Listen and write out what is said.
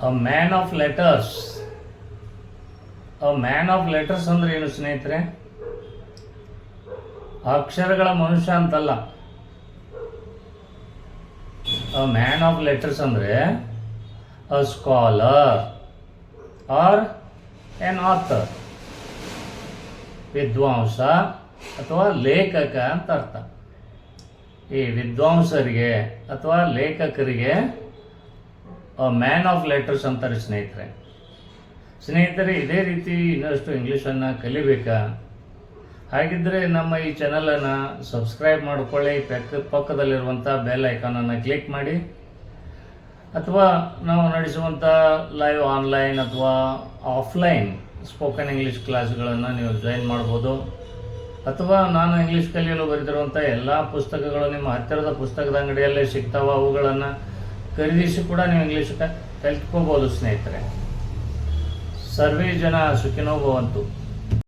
A man of letters. A man of letters ಅಂದ್ರೆ ಏನು ಸ್ನೇಹಿತರೆ? ಅಕ್ಷರಗಳ ಮನುಷ್ಯ ಅಂತಲ್ಲ. ಅ ಮ್ಯಾನ್ ಆಫ್ ಲೆಟರ್ಸ್ ಅಂದರೆ ಅ ಸ್ಕಾಲರ್ ಆರ್ ಎನ್ ಆಥರ್, ವಿದ್ವಾಂಸ ಅಥವಾ ಲೇಖಕ ಅಂತ ಅರ್ಥ. ಈ ವಿದ್ವಾಂಸರಿಗೆ ಅಥವಾ ಲೇಖಕರಿಗೆ ಮ್ಯಾನ್ ಆಫ್ ಲೆಟರ್ಸ್ ಅಂತಾರೆ ಸ್ನೇಹಿತರೆ. ಸ್ನೇಹಿತರೆ, ಇದೇ ರೀತಿ ಇನ್ನಷ್ಟು ಇಂಗ್ಲೀಷನ್ನು ಕಲಿಬೇಕಾ? ಹಾಗಿದ್ದರೆ ನಮ್ಮ ಈ ಚಾನಲನ್ನು ಸಬ್ಸ್ಕ್ರೈಬ್ ಮಾಡಿಕೊಳ್ಳಿ, ಪಕ್ಕದಲ್ಲಿರುವಂಥ ಬೆಲ್ ಐಕಾನನ್ನು ಕ್ಲಿಕ್ ಮಾಡಿ, ಅಥವಾ ನಾವು ನಡೆಸುವಂಥ ಲೈವ್ ಆನ್ಲೈನ್ ಅಥವಾ ಆಫ್ಲೈನ್ ಸ್ಪೋಕನ್ ಇಂಗ್ಲೀಷ್ ಕ್ಲಾಸ್ಗಳನ್ನು ನೀವು ಜಾಯಿನ್ ಮಾಡ್ಬೋದು. ಅಥವಾ ನಾನು ಇಂಗ್ಲೀಷ್ ಕಲಿಯಲು ಬರೆದಿರುವಂಥ ಎಲ್ಲ ಪುಸ್ತಕಗಳು ನಿಮ್ಮ ಹತ್ತಿರದ ಪುಸ್ತಕದ ಅಂಗಡಿಯಲ್ಲೇ ಸಿಗ್ತಾವೆ. ಅವುಗಳನ್ನು ಖರೀದಿಸಿ ಕೂಡ ನೀವು ಇಂಗ್ಲೀಷ್ ಕಲ್ತ್ಕೋಬೋದು ಸ್ನೇಹಿತರೆ. ಸರ್ವೇ ಜನ ಸುಖಿನೋ ಭವಂತು.